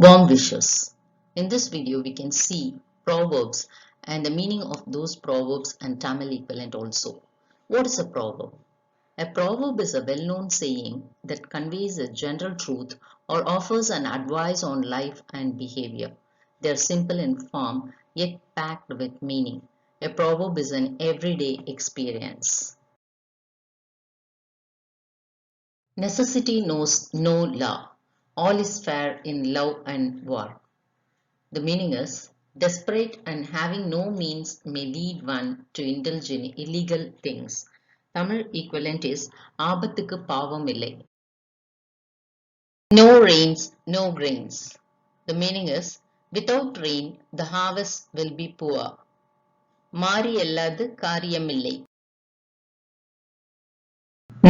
Warm wishes. In this video, we can see proverbs and the meaning of those proverbs and Tamil equivalent also. What is a proverb? A proverb is a well-known saying that conveys a general truth or offers an advice on life and behavior. They are simple in form yet packed with meaning. A proverb is an everyday experience. Necessity knows no law. All is fair in love and war. The meaning is, desperate and having no means may lead one to indulge in illegal things. Tamil equivalent is, ஆபத்துக்கு பாவம் இல்லை. No rains, no grains. The meaning is, without rain, the harvest will be poor. மாறி அல்லாது காரியமில்லை.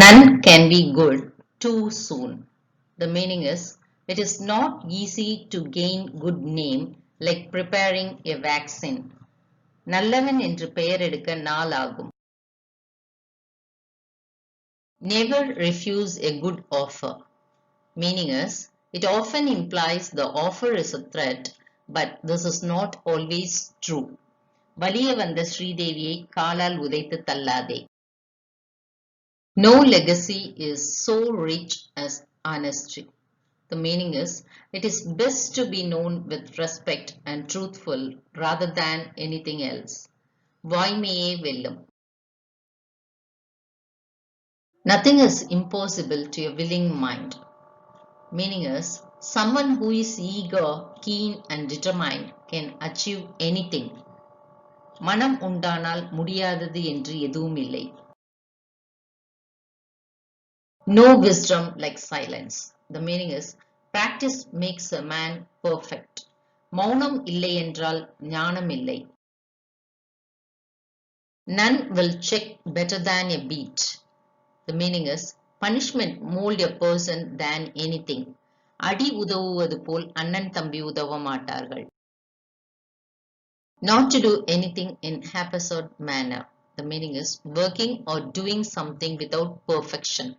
None can be good too soon. The meaning is, it is not easy to gain good name like preparing a vaccine. நல்லவன் என்று பெயர் எடுக்க நாள் ஆகும். Never refuse a good offer. Meaning is, it often implies the offer is a threat, but this is not always true. வலிய வந்த ஸ்ரீதேவியை காலால் உதைத்து தள்ளாதே. No legacy is so rich as honesty. The meaning is, it is best to be known with respect and truthful rather than anything else. வாய்மையே வெல்லும். Nothing is impossible to a willing mind. Meaning is, someone who is eager, keen and determined can achieve anything. மனம் உண்டானால் முடியாதது என்று எதுவும் இல்லை. No wisdom like silence. The meaning is, practice makes a man perfect. மௌனம் இல்லை என்றால் ஞானம் இல்லை. None will check better than a beat. The meaning is, punishment mold a person than anything. அடி உதவுவது போல் அண்ணன் தம்பி உதவ மாட்டார்கள். Not to do anything in haphazard manner. The meaning is, working or doing something without perfection.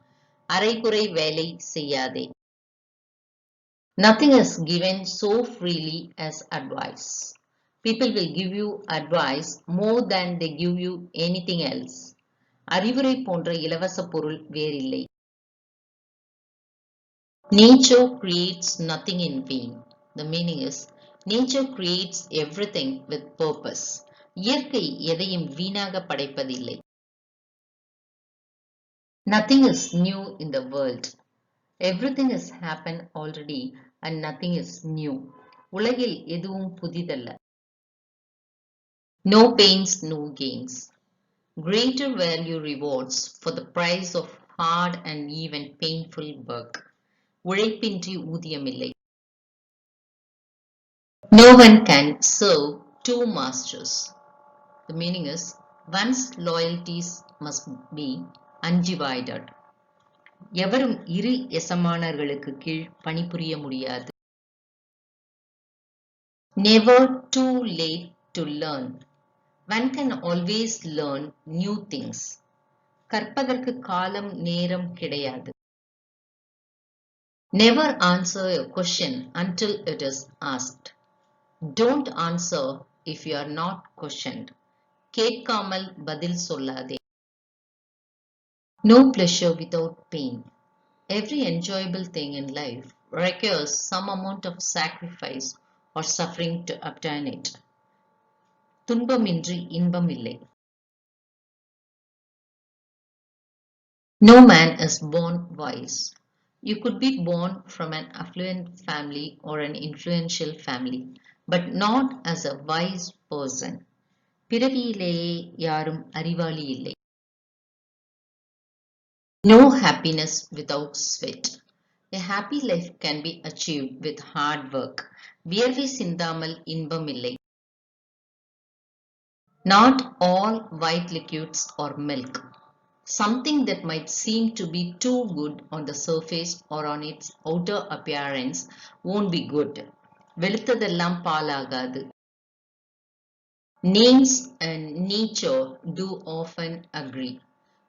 அரைகுறை வேலை செய்யாதே. Nothing is given so freely as advice. People will give you advice more than they give you anything else. அறிவுரை போன்ற இலவச பொருள் வேறில்லை. Nature creates nothing in vain. The meaning is, nature creates everything with purpose. இயற்கை எதையும் வீணாக படைப்பதில்லை. Nothing is new in the world. Everything has happened already and nothing is new. உலகில் எதுவும் புதிதல்ல. No pains, no gains. Greater value rewards for the price of hard and even painful work. உழைப்பின்றி ஊதியமில்லை. No one can serve two masters. The meaning is, one's loyalties must be undivided. எவரும் இரு எசமானர்களுக்கு கீழ் பணிபுரிய முடியாது. Never too late to learn. One can always learn new things. கற்பதற்கு காலம் நேரம் கிடையாது. Never answer a question until it is asked. Don't answer if you are not questioned. கேட்காமல் பதில் சொல்லாதே. No pleasure without pain. Every enjoyable thing in life requires some amount of sacrifice or suffering to obtain it. துன்பமின்றி இன்பம் இல்லை. No man is born wise. You could be born from an affluent family or an influential family, but not as a wise person. பிறவியிலேயே யாரும் அறிவாளி இல்லை. No happiness without sweat. A happy life can be achieved with hard work. வியர்வை சிந்தாமல் இன்பம் இல்லை. Not all white liquids are milk. Something that might seem to be too good on the surface or on its outer appearance won't be good. வெளுத்ததெல்லாம் பாலாகாது. Names and nature do often agree.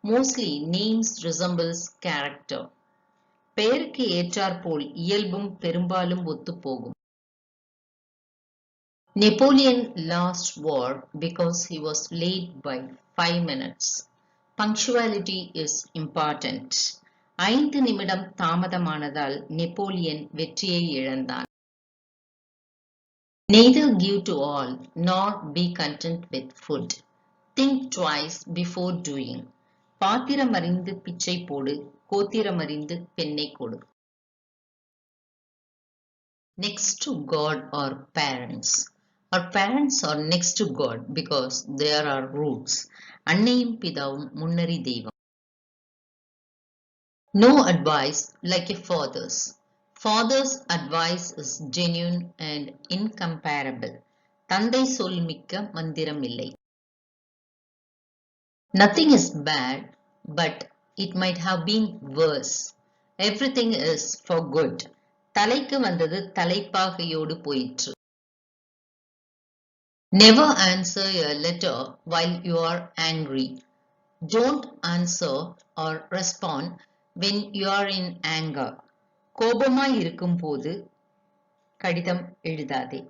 Mostly names resembles character. பெயருக்கு ஏற்றாற்போல் இயல்பும் பெரும்பாலும் ஒத்துப்போகும். Napoleon lost war because he was late by 5 minutes. Punctuality is important. 5 நிமிடம் தாமதமானதால் Napoleon வெற்றியை இழந்தான். Neither give to all, nor be content with food. Think twice before doing. பாத்திரமறிந்து பிச்சை போடு, கோத்திரமறிந்து பெண்ணை கொடு. Next to God are parents. Our parents are next to God because they are our roots. அன்னையும் பிதாவும் முன்னறி தெய்வம். No advice like a father's. Father's advice is genuine and incomparable. தந்தை சொல் மிக்க மந்திரம் இல்லை. Nothing is bad, but it might have been worse. Everything is for good. தலைக்கு வந்தது தலைப்பாகையோடு போயிற்று. Never answer a letter while you are angry. Don't answer or respond when you are in anger. கோபமாய் இருக்கும் போது கடிதம் எழுதாதே.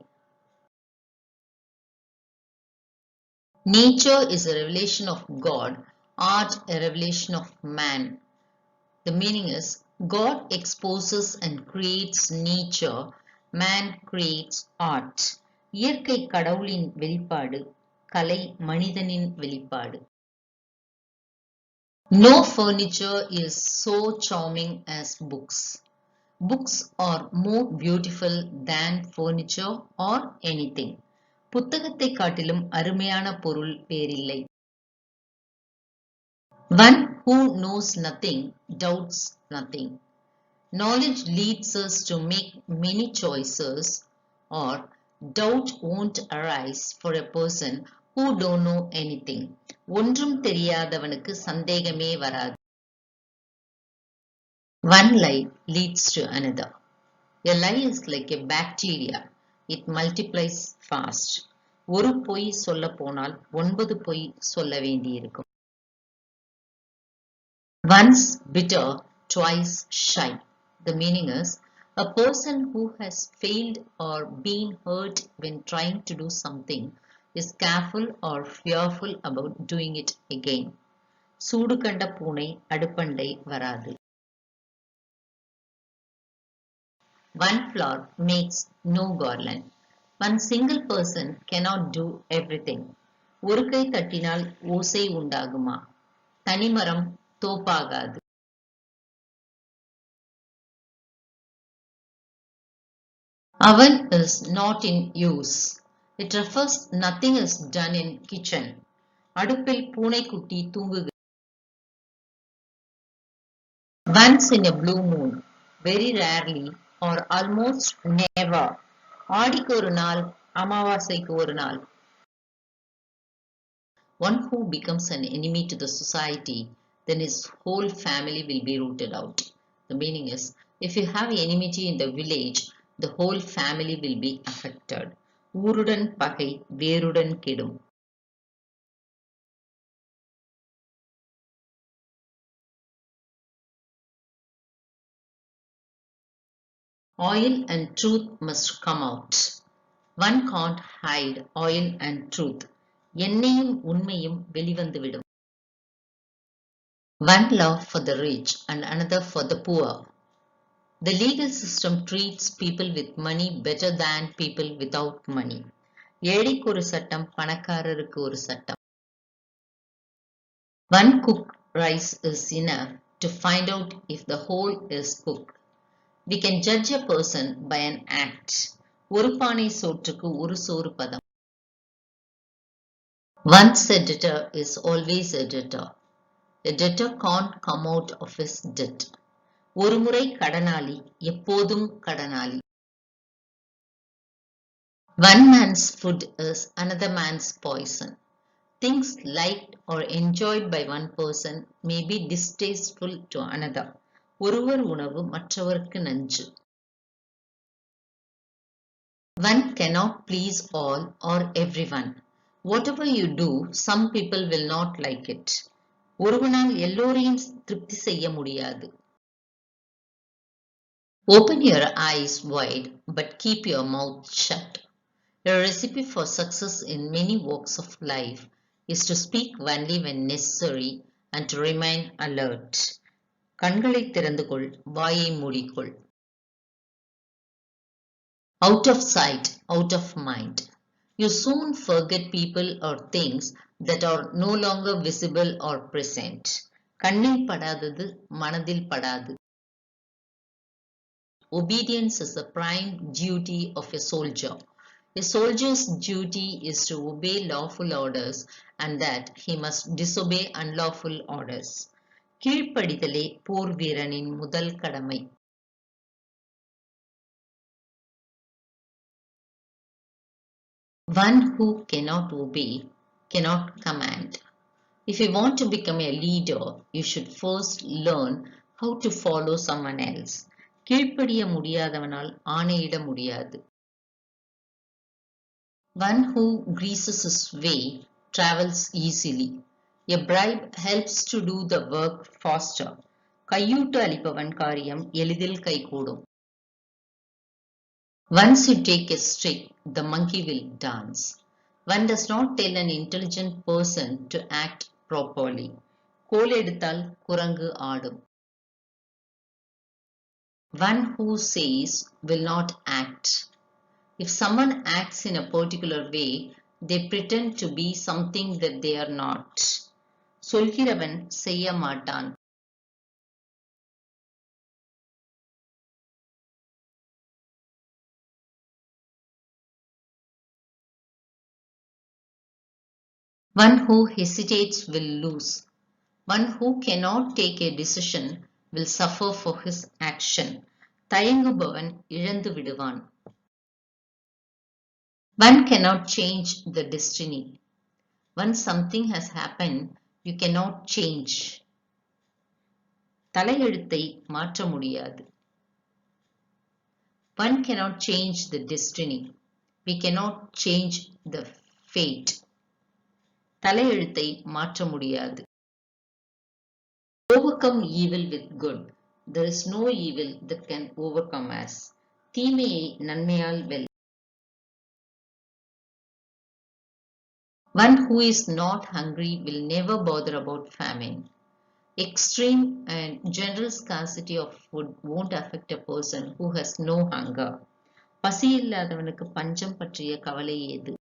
Nature is a revelation of God, art a revelation of man. The meaning is God exposes and creates nature, man creates art. இயற்கை கடவுளின் வெளிப்பாடு, கலை மனிதனின் வெளிப்பாடு. No furniture is so charming as books. Books are more beautiful than furniture or anything. புத்தகத்தை காட்டிலும் அருமையான பொருள் வேறில்லை. One who knows nothing doubts nothing. Knowledge leads us to make many choices, or doubt won't arise for a person who don't know anything. ஒன்றும் தெரியாதவனுக்கு சந்தேகமே வராது. One lie leads to another. A lie is like a bacteria. It multiplies fast. ஒரு பொய் சொல்ல போனால் 9 பொய் சொல்ல வேண்டியிருக்கும். Once bitter, twice shy. The meaning is a person who has failed or been hurt when trying to do something is careful or fearful about doing it again. சூடு கண்ட பூனை அடுப்பண்டை வராது. One flower makes no garland. One single person cannot do everything. ஒரு கை தட்டினால் ஓசை உண்டாகுமா? தனிமரம் தோப்பாகாது. Oven is not in use. It refers nothing is done in kitchen. அடுப்பில் பூனைக்குட்டி தூங்குகிறது. Once in a blue moon, very rarely or almost never. ஆடிக்கு ஒரு நாள், அமாவாசைக்கு ஒரு நாள். One who becomes an enemy to the society, then his whole family will be rooted out. The meaning is, if you have enmity in the village, the whole family will be affected. ஊருடன் பகை வேருடன் கெடும். Oil and truth must come out. One can't hide oil and truth. எண்ணெயும் உண்மையும் வெளிவந்துவிடும். One law for the rich and another for the poor. The legal system treats people with money better than people without money. ஏழைக்கு ஒரு சட்டம், பணக்காரருக்கு ஒரு சட்டம். One cooked rice is enough to find out if the whole is cooked. We can judge a person by an act. ஒரு பானை சோற்றுக்கு ஒரு சோறு பதம். Once a debtor is always a debtor. A debtor can't come out of his debt. ஒரு முறை கடனாளி எப்போதும் கடனாளி. One man's food is another man's poison. Things liked or enjoyed by one person may be distasteful to another. ஒருவர் உணவு மற்றவருக்கு நஞ்சு. One cannot please all or everyone. Whatever you do, some people will not like it. ஒருவனால் எல்லோரையும் திருப்தி செய்ய முடியாது. Open your eyes wide, but keep your mouth shut. A recipe for success in many walks of life is to speak only when necessary and to remain alert. கண்களை திறந்து கொள், வாயை மூடிக்கொள். Out of sight, out of mind. You soon forget people or things that are no longer visible or present. கண்ணில் படாதது மனதில் படாது. Obedience is the prime duty of a soldier. A soldier's duty is to obey lawful orders and that he must disobey unlawful orders. கீழ்ப்படிதலே போர் வீரனின் முதல் கடமை. One who cannot obey cannot command. If you want to become a leader, you should first learn how to follow someone else. கீழ்ப்படிய முடியாதவனால் ஆணையிட முடியாது. One who greases his way travels easily. A bribe helps to do the work faster. கையூட்டு அளிப்பவன் காரியம் எளிதில் கைகூடும். Once you take a stick, the monkey will dance. One does not tell an intelligent person to act properly. கோல் எடுத்தால் குரங்கு ஆடும். One who says will not act. If someone acts in a particular way, they pretend to be something that they are not. சொல்கிறவன் செய்ய மாட்டான். One who hesitates will lose. One who cannot take a decision will suffer for his action. தயங்குபவன் இழந்து விடுவான். One cannot change the destiny. Once something has happened, you cannot change. தலையெழுத்தை மாற்ற முடியாது. One cannot change the destiny. We cannot change the fate. தலையெழுத்தை மாற்ற முடியாது. Overcome evil with good. There is no evil that can overcome us. தீமையை நன்மையால் well. One who is not hungry will never bother about famine. Extreme and general scarcity of food won't affect a person who has no hunger. பசி இல்லாதவனுக்கு பஞ்சம் பற்றிய கவலை ஏது?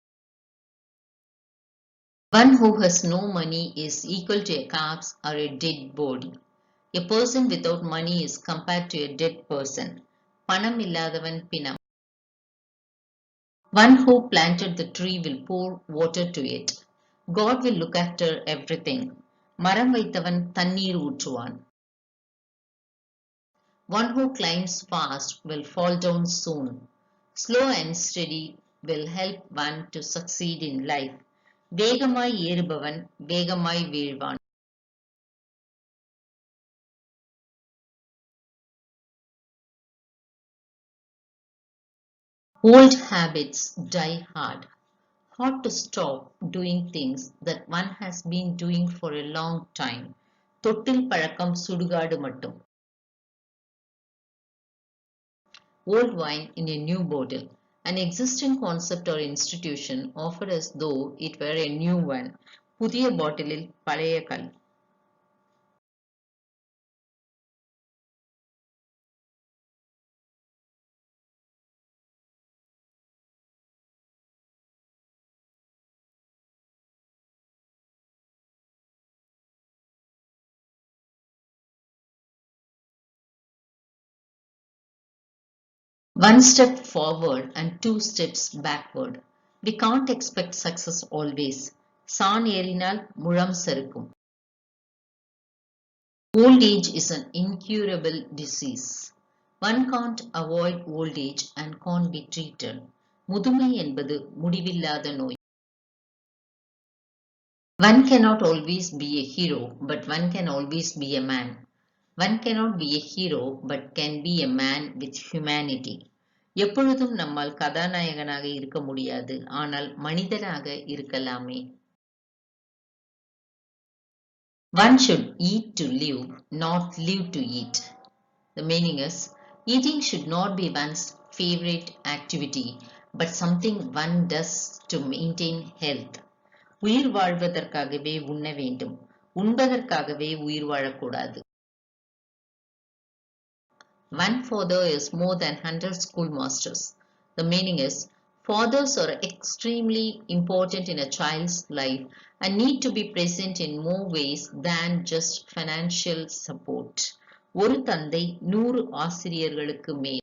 One who has no money is equal to a corpse or a dead body. A person without money is compared to a dead person. பணம் இல்லாதவன் பிணம். One who planted the tree will pour water to it. God will look after everything. மரம் வைத்தவன் தண்ணீர் ஊற்றுவான். One who climbs fast will fall down soon. Slow and steady will help one to succeed in life. வேகமாய் ஏறுபவன் வேகமாய் வீழ்வான். Old habits die hard. Hard to stop doing things that one has been doing for a long time. தொட்டில் பழக்கம் சுடுகாடு மட்டும். Old wine in a new bottle. An existing concept or institution offered as though it were a new one. புதிய பாட்டிலில் பழைய கல். One step forward and two steps backward. We can't expect success always. சான் ஏறினால் முழம் சறுக்கும். Old age is an incurable disease. One can't avoid old age and can't be treated. முதுமை என்பது முடிவில்லாத நோய். One cannot always be a hero, but one can always be a man. One cannot be a hero, but can be a man with humanity. எப்பொழுதும் நம்மால் கதாநாயகனாக இருக்க முடியாது, ஆனால் மனிதனாக இருக்கலாமே. One should eat to live, not live to eat. The meaning is, eating should not be one's favorite activity, but something one does to maintain health. உயிர் வாழ்வதற்காகவே உண்ண வேண்டும், உண்பதற்காகவே உயிர் வாழக்கூடாது. One father is more than 100 schoolmasters. The meaning is, fathers are extremely important in a child's life and need to be present in more ways than just financial support. ஒரு தந்தை 100 ஆசிரியர்களுக்கு மேல்.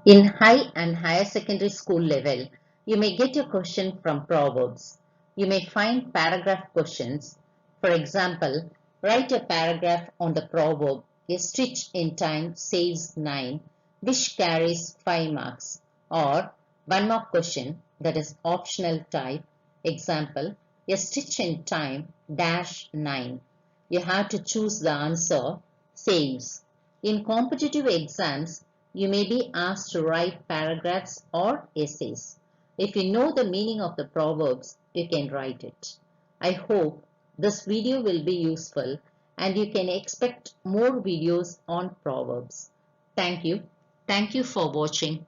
In high and higher secondary school level, you may get a question from Proverbs. You may find paragraph questions. For example, write a paragraph on the proverb, a stitch in time saves 9, which carries 5 marks. Or one more question that is optional type. Example, a stitch in time dash 9. You have to choose the answer saves. In competitive exams, you may be asked to write paragraphs or essays. If you know the meaning of the proverbs, you can write it. I hope this video will be useful and you can expect more videos on proverbs. Thank you. Thank you for watching.